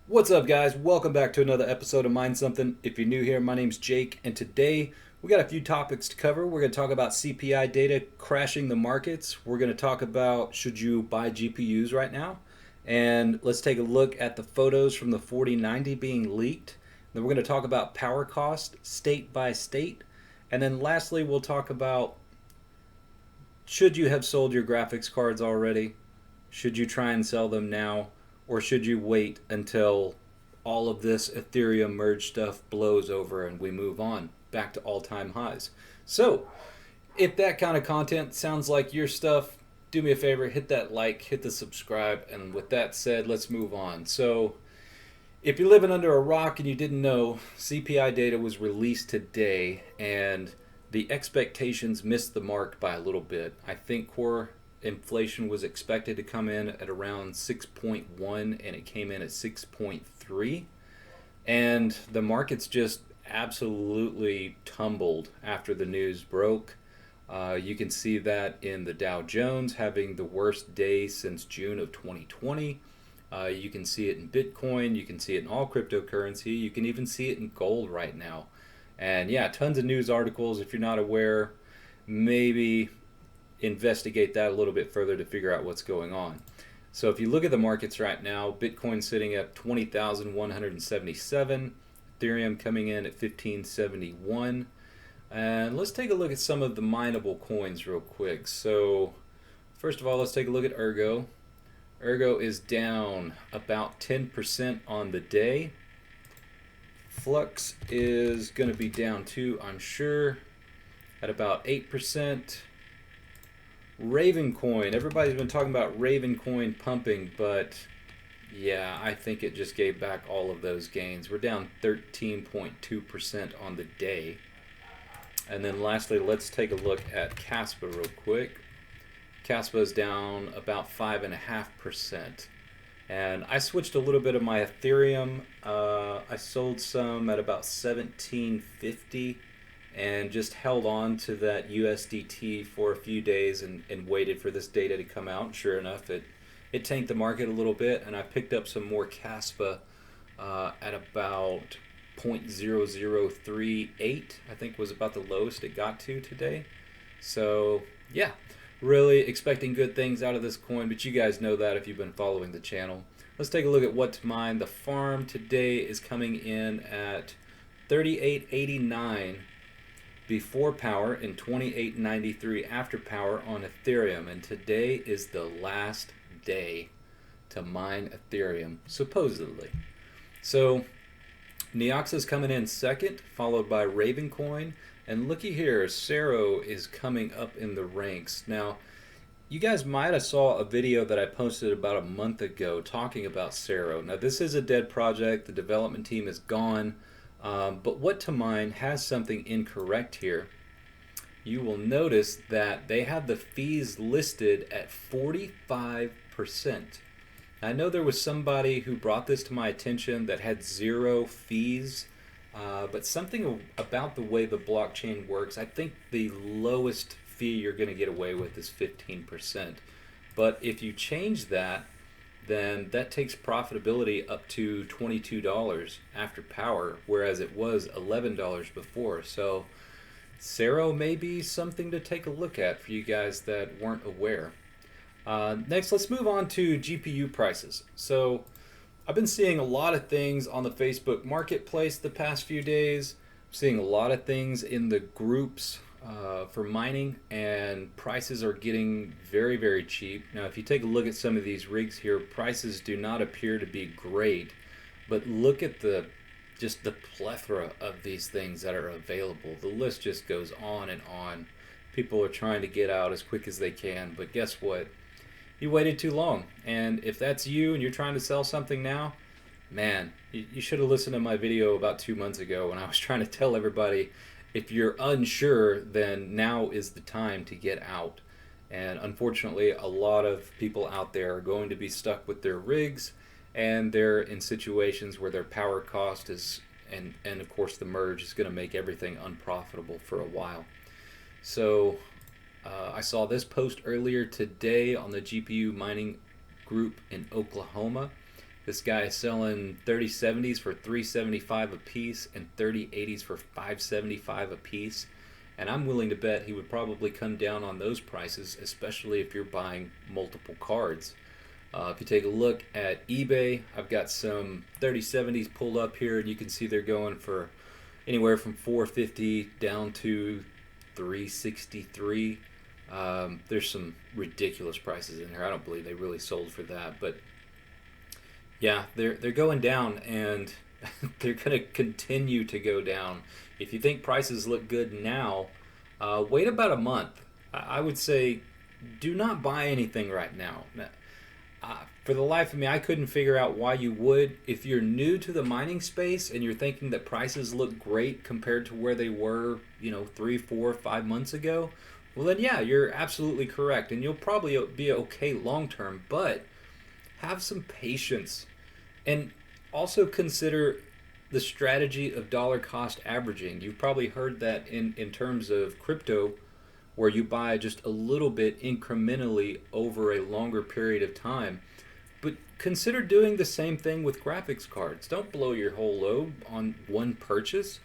What's up, guys? Welcome back to another episode of Mind Something. If you're new here, my name's Jake, and today we got a few topics to cover. We're going to talk about CPI data crashing the markets. We're going to talk about should you buy GPUs right now, and let's take a look at the photos from the 4090 being leaked. Then we're going to talk about power cost state by state, and then lastly we'll talk about should you have sold your graphics cards already? Should you try and sell them now? Or should you wait until all of this Ethereum merge stuff blows over and we move on back to all time highs? So, if that kind of content sounds like your stuff, do me a favor, hit that like, hit the subscribe, and with that said, let's move on. So, if you're living under a rock and you didn't know, CPI data was released today, and the expectations missed the mark by a little bit. I think core inflation was expected to come in at around 6.1 and it came in at 6.3. And the markets just absolutely tumbled after the news broke. You can see that in the Dow Jones having the worst day since June of 2020. You can see it in Bitcoin. You can see it in all cryptocurrency. You can even see it in gold right now. And yeah, tons of news articles. If you're not aware, maybe investigate that a little bit further to figure out what's going on. So if you look at the markets right now, Bitcoin sitting at 20,177, Ethereum coming in at 1571. And let's take a look at some of the mineable coins real quick. So first of all, let's take a look at Ergo. Ergo is down about 10% on the day. Flux is going to be down too, I'm sure, at about 8%. Ravencoin, everybody's been talking about Ravencoin pumping, but yeah, I think it just gave back all of those gains. We're down 13.2% on the day. And then lastly, let's take a look at Caspa real quick. Caspa is down about 5.5%. And I switched a little bit of my Ethereum. I sold some at about 1750 and just held on to that USDT for a few days and waited for this data to come out. Sure enough, it tanked the market a little bit, and I picked up some more Caspa at about 0.0038, I think was about the lowest it got to today. So yeah, really expecting good things out of this coin, but you guys know that if you've been following the channel. Let's take a look at what to mine. The farm today is coming in at 38.89 before power and 28.93 after power on Ethereum, and today is the last day to mine Ethereum, supposedly. So Neox is coming in second, followed by Ravencoin, and looky here, Cero is coming up in the ranks. Now, you guys might have saw a video that I posted about a month ago talking about Cero. Now, this is a dead project. The development team is gone. But what to mine has something incorrect here. You will notice that they have the fees listed at 45%. I know there was somebody who brought this to my attention that had zero fees, but something about the way the blockchain works, I think the lowest fee you're going to get away with is 15%. But if you change that, then that takes profitability up to $22 after power, whereas it was $11 before. So Cero may be something to take a look at for you guys that weren't aware. Next, let's move on to GPU prices. So I've been seeing a lot of things on the Facebook Marketplace the past few days. I'm seeing a lot of things in the groups for mining, and prices are getting very, very cheap. Now, if you take a look at some of these rigs here, prices do not appear to be great, but look at just the plethora of these things that are available. The list just goes on and on. People are trying to get out as quick as they can, but guess what? You waited too long, and if that's you and you're trying to sell something now, man, you should have listened to my video about 2 months ago when I was trying to tell everybody if you're unsure, then now is the time to get out. And unfortunately, a lot of people out there are going to be stuck with their rigs, and they're in situations where their power cost is, and of course the merge is going to make everything unprofitable for a while. So I saw this post earlier today on the GPU mining group in Oklahoma, This guy is selling 3070s for 375 a piece and 3080s for 575 a piece. And I'm willing to bet he would probably come down on those prices, especially if you're buying multiple cards. If you take a look at eBay, I've got some 3070s pulled up here, and you can see they're going for anywhere from 450 down to 363. There's some ridiculous prices in here. I don't believe they really sold for that, but yeah, they're going down, and they're going to continue to go down. If you think prices look good now, wait about a month. I would say do not buy anything right now. For the life of me, I couldn't figure out why you would. If you're new to the mining space and you're thinking that prices look great compared to where they were, 3, 4, 5 months ago, well then yeah, you're absolutely correct, and you'll probably be okay long term. But have some patience, and also consider the strategy of dollar cost averaging. You've probably heard that in terms of crypto, where you buy just a little bit incrementally over a longer period of time. But consider doing the same thing with graphics cards. Don't blow your whole load on one purchase.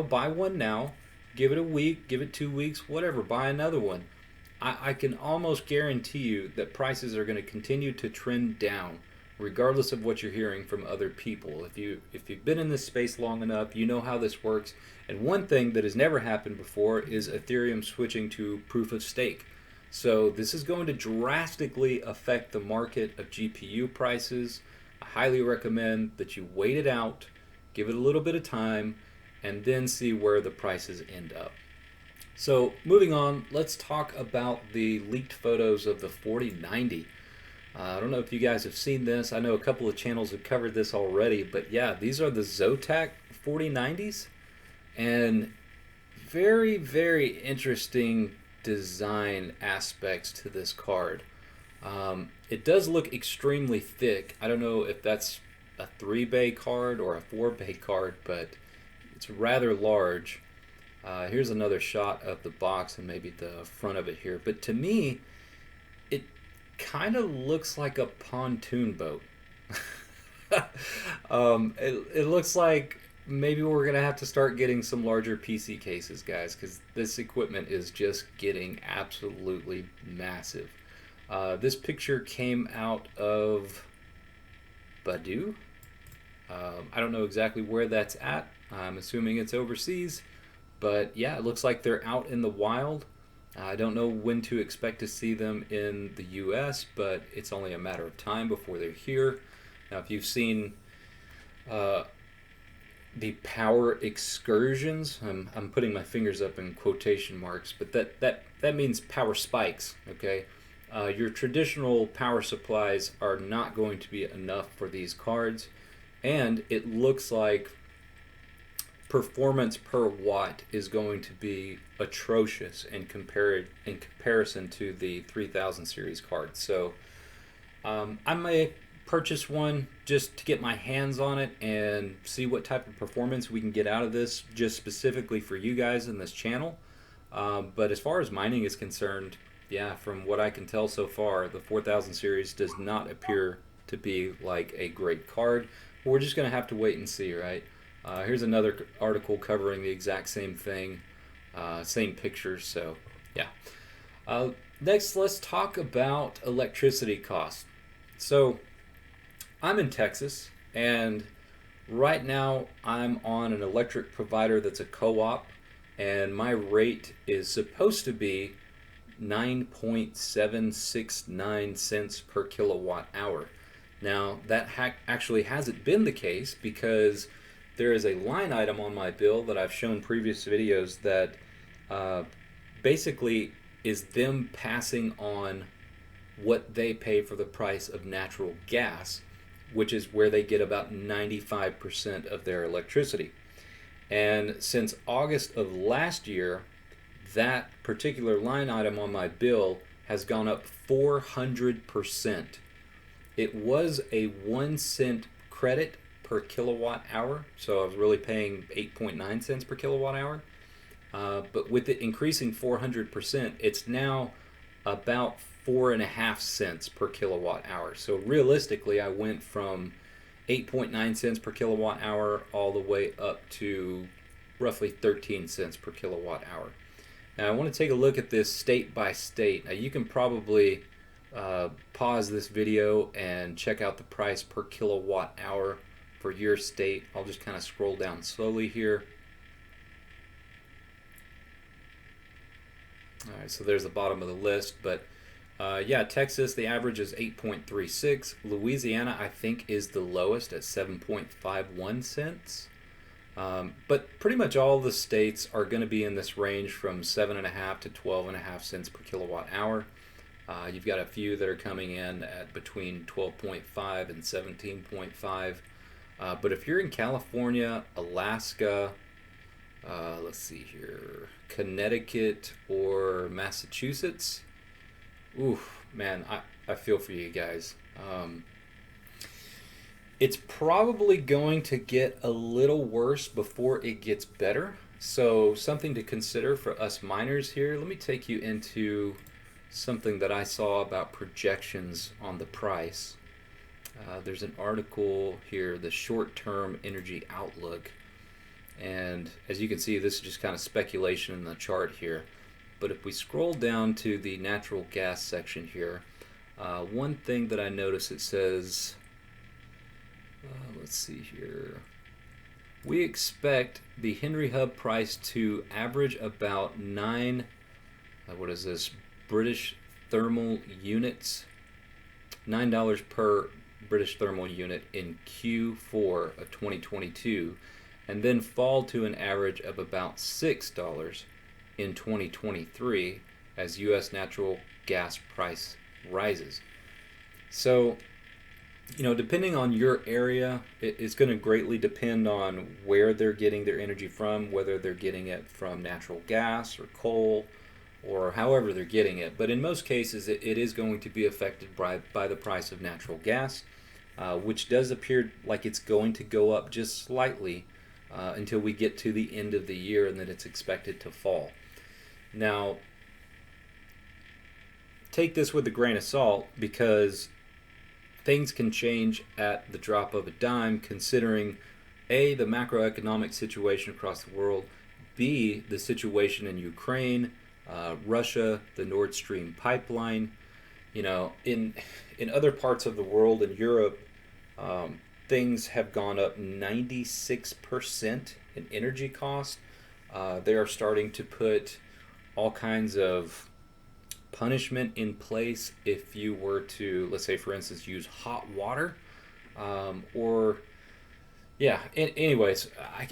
Buy one now, give it a week, give it 2 weeks, whatever, buy another one. I can almost guarantee you that prices are going to continue to trend down, regardless of what you're hearing from other people. If you've been in this space long enough, you know how this works. And one thing that has never happened before is Ethereum switching to proof of stake. So this is going to drastically affect the market of GPU prices. I highly recommend that you wait it out, give it a little bit of time, and then see where the prices end up. So moving on, let's talk about the leaked photos of the 4090. I don't know if you guys have seen this. I know a couple of channels have covered this already, but yeah, these are the Zotac 4090s, and very, very interesting design aspects to this card. It does look extremely thick. I don't know if that's a 3-bay card or a 4-bay card, but it's rather large. Here's another shot of the box and maybe the front of it here. But to me, it kind of looks like a pontoon boat. It looks like maybe we're going to have to start getting some larger PC cases, guys, because this equipment is just getting absolutely massive. This picture came out of Badu. I don't know exactly where that's at. I'm assuming it's overseas. But yeah, it looks like they're out in the wild. I don't know when to expect to see them in the US, but it's only a matter of time before they're here. Now, if you've seen the power excursions, I'm putting my fingers up in quotation marks, but that means power spikes, okay? Your traditional power supplies are not going to be enough for these cards, and it looks like performance per watt is going to be atrocious in comparison to the 3000 series cards. So I may purchase one just to get my hands on it and see what type of performance we can get out of this, just specifically for you guys in this channel. But as far as mining is concerned, yeah, from what I can tell so far, the 4000 series does not appear to be like a great card. We're just going to have to wait and see, right? Here's another article covering the exact same thing, same pictures, so yeah. Next, let's talk about electricity costs. So I'm in Texas, and right now I'm on an electric provider that's a co-op, and my rate is supposed to be 9.769 cents per kilowatt hour. Now, that actually hasn't been the case, because there is a line item on my bill that I've shown previous videos that basically is them passing on what they pay for the price of natural gas, which is where they get about 95% of their electricity. And since August of last year, that particular line item on my bill has gone up 400%. It was a 1 cent credit per kilowatt hour, so I was really paying 8.9 cents per kilowatt hour. But with it increasing 400%, it's now about 4.5 cents per kilowatt hour. So realistically, I went from 8.9 cents per kilowatt hour all the way up to roughly 13 cents per kilowatt hour. Now I want to take a look at this state by state. Now you can probably pause this video and check out the price per kilowatt hour for your state. I'll just kind of scroll down slowly here. All right, so there's the bottom of the list, but yeah, Texas, the average is 8.36. Louisiana, I think, is the lowest at 7.51 cents. But pretty much all the states are going to be in this range from 7.5 to 12.5 cents per kilowatt hour. You've got a few that are coming in at between 12.5 and 17.5. But if you're in California, Alaska, let's see here, Connecticut or Massachusetts, oof, man, I feel for you guys. It's probably going to get a little worse before it gets better. So something to consider for us miners here. Let me take you into something that I saw about projections on the price. There's an article here, the short-term energy outlook. And as you can see, this is just kind of speculation in the chart here. But if we scroll down to the natural gas section here, one thing that I notice, it says, let's see here, we expect the Henry Hub price to average about what is this, British thermal units, $9 per British thermal unit in Q4 of 2022, and then fall to an average of about $6 in 2023 as U.S. natural gas price rises. So, you know, depending on your area, it's going to greatly depend on where they're getting their energy from, whether they're getting it from natural gas or coal or however they're getting it. But in most cases, it is going to be affected by the price of natural gas, which does appear like it's going to go up just slightly until we get to the end of the year, and then it's expected to fall. Now, take this with a grain of salt, because things can change at the drop of a dime, considering A, the macroeconomic situation across the world, B, the situation in Ukraine, Russia, the Nord Stream pipeline. You know, in other parts of the world, in Europe, things have gone up 96% in energy cost. They are starting to put all kinds of punishment in place if you were to, let's say, for instance, use hot water, or yeah. Anyways,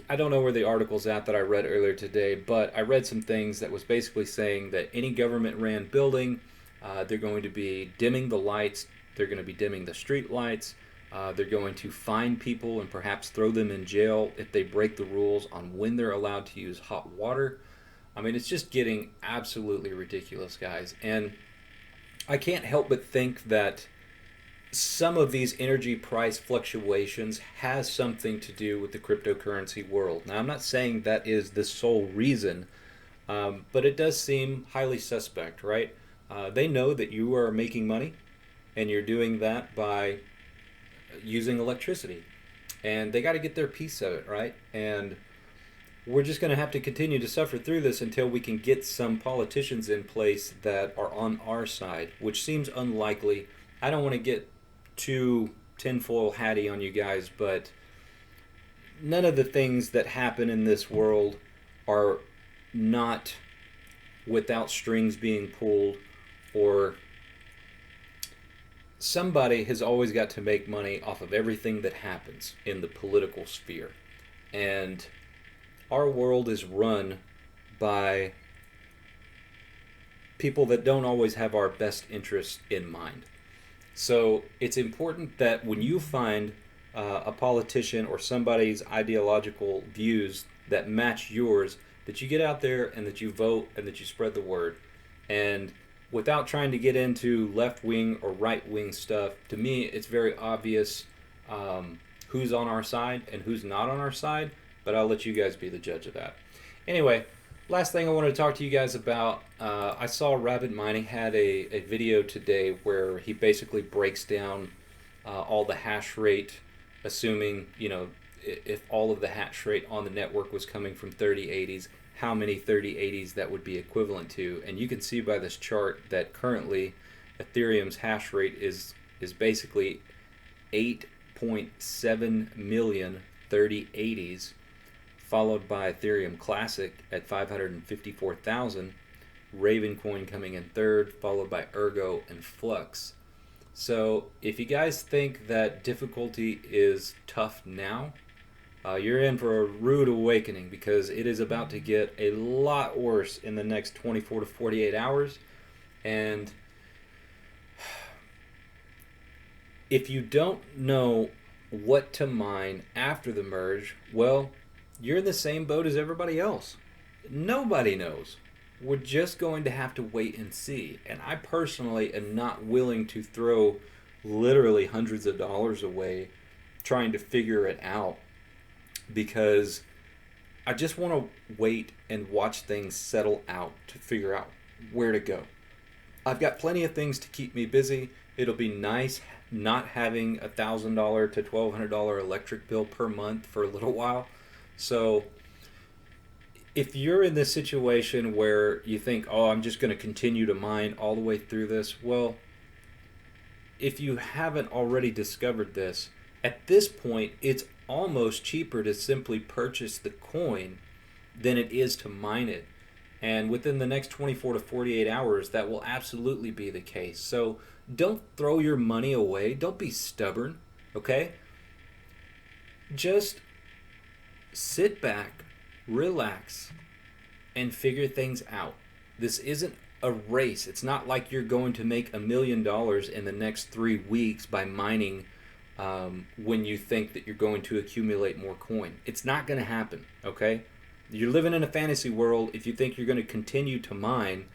I don't know where the article's at that I read earlier today, but I read some things that was basically saying that any government-ran building, they're going to be dimming the lights, they're going to be dimming the street lights, they're going to fine people and perhaps throw them in jail if they break the rules on when they're allowed to use hot water. I mean, it's just getting absolutely ridiculous, guys. And I can't help but think that some of these energy price fluctuations has something to do with the cryptocurrency world. Now, I'm not saying that is the sole reason, but it does seem highly suspect, right? They know that you are making money, and you're doing that by using electricity. And they got to get their piece of it, right? And we're just going to have to continue to suffer through this until we can get some politicians in place that are on our side, which seems unlikely. I don't want to get too tinfoil hatty on you guys, but none of the things that happen in this world are not without strings being pulled, or somebody has always got to make money off of everything that happens in the political sphere. And our world is run by people that don't always have our best interests in mind. So it's important that when you find a politician or somebody's ideological views that match yours, that you get out there and that you vote and that you spread the word. And without trying to get into left-wing or right-wing stuff, to me it's very obvious who's on our side and who's not on our side, but I'll let you guys be the judge of that. Anyway, last thing I wanted to talk to you guys about, I saw Rabbit Mining had a video today where he basically breaks down all the hash rate assuming, if all of the hash rate on the network was coming from 3080s, how many 3080s that would be equivalent to. And you can see by this chart that currently Ethereum's hash rate is basically 8.7 million 3080s, followed by Ethereum Classic at 554,000, Ravencoin coming in third, followed by Ergo and Flux. So if you guys think that difficulty is tough now, you're in for a rude awakening, because it is about to get a lot worse in the next 24 to 48 hours. And if you don't know what to mine after the merge, well, you're in the same boat as everybody else. Nobody knows. We're just going to have to wait and see. And I personally am not willing to throw literally hundreds of dollars away trying to figure it out, because I just want to wait and watch things settle out to figure out where to go. I've got plenty of things to keep me busy. It'll be nice not having $1,000 to $1,200 electric bill per month for a little while. So if you're in this situation where you think, oh, I'm just going to continue to mine all the way through this, well, if you haven't already discovered this, at this point, it's almost cheaper to simply purchase the coin than it is to mine it. And within the next 24 to 48 hours, that will absolutely be the case. So don't throw your money away. Don't be stubborn, okay? Just sit back, relax, and figure things out. This isn't a race. It's not like you're going to make $1 million in the next 3 weeks by mining when you think that you're going to accumulate more coin. It's not going to happen, okay? You're living in a fantasy world if you think you're going to continue to mine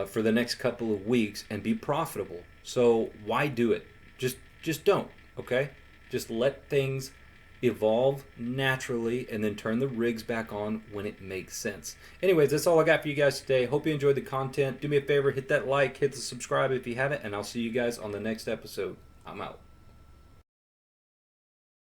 for the next couple of weeks and be profitable. So why do it? Just don't, okay? Just let things evolve naturally and then turn the rigs back on when it makes sense. Anyways, that's all I got for you guys today. Hope you enjoyed the content. Do me a favor, hit that like, hit the subscribe if you haven't, and I'll see you guys on the next episode. I'm out.